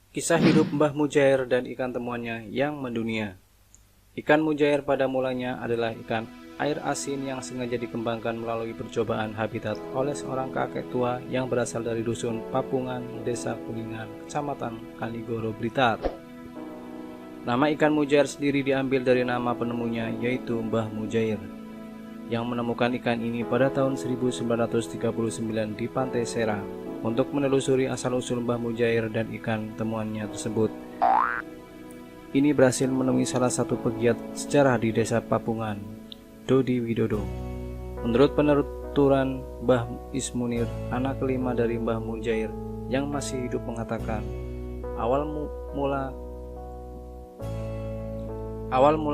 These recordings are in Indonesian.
Kisah hidup Mbah Mujair dan ikan temuannya yang mendunia. Ikan mujair pada mulanya adalah ikan air asin yang sengaja dikembangkan melalui percobaan habitat oleh seorang kakek tua yang berasal dari dusun Papungan, Desa Kuningan, Kecamatan Kanigoro, Blitar. Nama ikan mujair sendiri diambil dari nama penemunya, yaitu Mbah Mujair, yang menemukan ikan ini pada tahun 1939 di Pantai Serang. Untuk menelusuri asal-usul Mbah Mujair dan ikan temuannya tersebut, ini berhasil menemui salah satu pegiat sejarah di Desa Papungan, Dodi Widodo. Menurut penuturan Mbah Ismunir, anak kelima dari Mbah Mujair yang masih hidup, mengatakan awal mula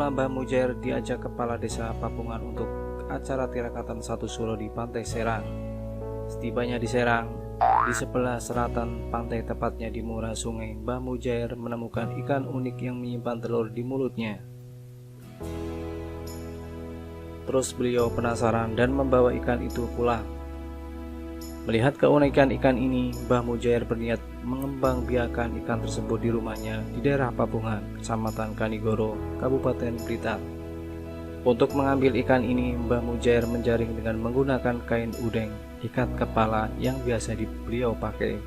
Mbah Mujair diajak kepala Desa Papungan untuk acara tirakatan satu Suro di Pantai Serang. Setibanya di Serang, di sebelah selatan pantai, tepatnya di muara sungai, Mbah Mujair menemukan ikan unik yang menyimpan telur di mulutnya. Terus beliau penasaran dan membawa ikan itu pulang. Melihat keunikan ikan ini, Mbah Mujair berniat mengembangbiakan ikan tersebut di rumahnya di daerah Papungan, Kecamatan Kanigoro, Kabupaten Blitar. Untuk mengambil ikan ini, Mbah Mujair menjaring dengan menggunakan kain udeng ikat kepala yang biasa beliau pakai.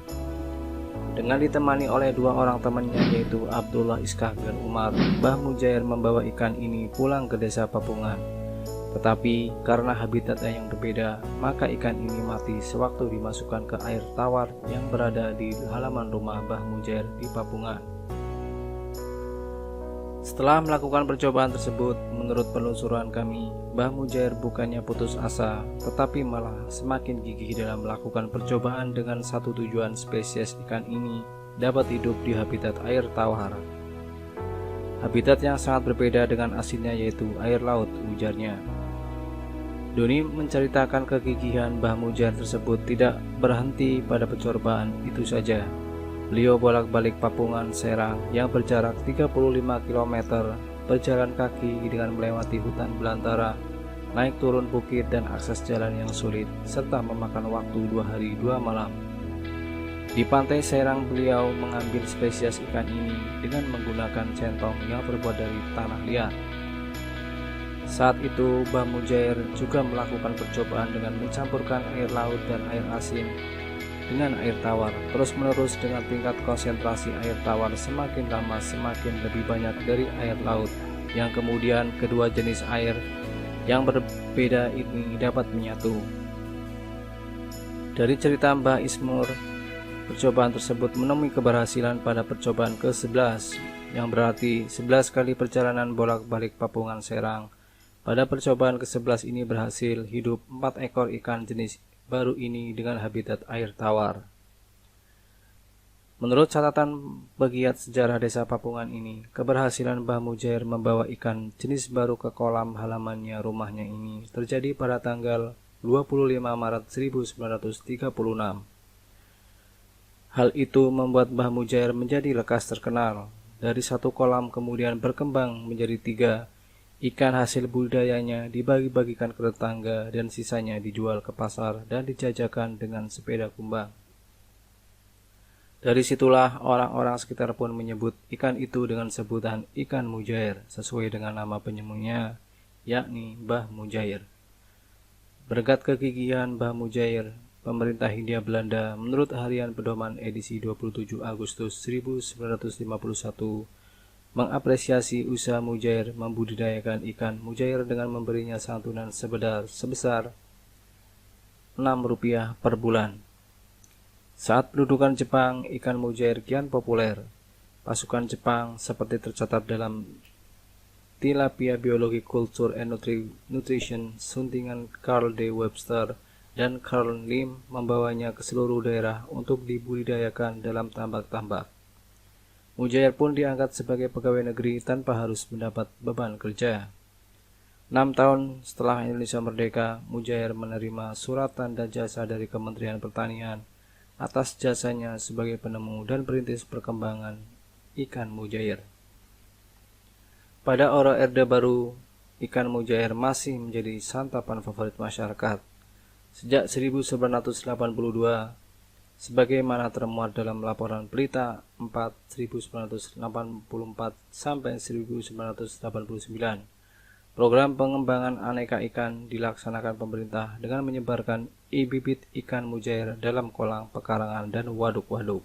Dengan ditemani oleh dua orang temannya, yaitu Abdullah Iskak dan Umar, Mbah Mujair membawa ikan ini pulang ke Desa Papungan. Tetapi karena habitatnya yang berbeda, maka ikan ini mati sewaktu dimasukkan ke air tawar yang berada di halaman rumah Mbah Mujair di Papungan. Setelah melakukan percobaan tersebut, menurut penelusuran kami, Mbah Mujair bukannya putus asa, tetapi malah semakin gigih dalam melakukan percobaan dengan satu tujuan: spesies ikan ini dapat hidup di habitat air tawar. Habitat yang sangat berbeda dengan asinnya, yaitu air laut, ujarnya. Doni menceritakan kegigihan Mbah Mujair tersebut tidak berhenti pada percobaan itu saja. Beliau bolak-balik Papungan Serang yang berjarak 35 km, berjalan kaki dengan melewati hutan belantara, naik turun bukit dan akses jalan yang sulit, serta memakan waktu 2 hari 2 malam. Di Pantai Serang, beliau mengambil spesies ikan ini dengan menggunakan centong yang terbuat dari tanah liat. Saat itu, Mbah Mujair juga melakukan percobaan dengan mencampurkan air laut dan air asin dengan air tawar, terus-menerus dengan tingkat konsentrasi air tawar semakin lama semakin lebih banyak dari air laut, yang kemudian kedua jenis air yang berbeda ini dapat menyatu. Dari cerita Mbah Ismur, percobaan tersebut menemui keberhasilan pada percobaan ke-11, yang berarti 11 kali perjalanan bolak-balik Papungan Serang. Pada percobaan ke-11 ini berhasil hidup 4 ekor ikan jenis baru ini dengan habitat air tawar. Menurut catatan pegiat sejarah Desa Papungan ini, keberhasilan Mbah Mujair membawa ikan jenis baru ke kolam halamannya rumahnya ini terjadi pada tanggal 25 Maret 1936. Hal itu membuat Mbah Mujair menjadi lekas terkenal. Dari satu kolam kemudian berkembang menjadi 3. Ikan hasil budidayanya dibagi-bagikan ke tetangga dan sisanya dijual ke pasar dan dijajakan dengan sepeda kumbang. Dari situlah orang-orang sekitar pun menyebut ikan itu dengan sebutan ikan mujair, sesuai dengan nama penyembuhnya, yakni Mbah Mujair. Berkat kegigihan Mbah Mujair, pemerintah Hindia Belanda menurut Harian Pedoman edisi 27 Agustus 1951 mengapresiasi usaha Mujair membudidayakan ikan mujair dengan memberinya santunan sebesar Rp6 per bulan. Saat pendudukan Jepang, ikan mujair kian populer. Pasukan Jepang seperti tercatat dalam Tilapia Biology, Culture and Nutrition, suntingan Carl D. Webster dan Carl Lim, membawanya ke seluruh daerah untuk dibudidayakan dalam tambak-tambak. Mujair pun diangkat sebagai pegawai negeri tanpa harus mendapat beban kerja. 6 tahun setelah Indonesia merdeka, Mujair menerima surat tanda jasa dari Kementerian Pertanian atas jasanya sebagai penemu dan perintis perkembangan ikan mujair. Pada era Orde Baru, ikan mujair masih menjadi santapan favorit masyarakat. Sejak 1982, sebagaimana termuat dalam laporan Pelita 4.984 sampai 1989. Program pengembangan aneka ikan dilaksanakan pemerintah dengan menyebarkan bibit ikan mujair dalam kolam pekarangan dan waduk-waduk.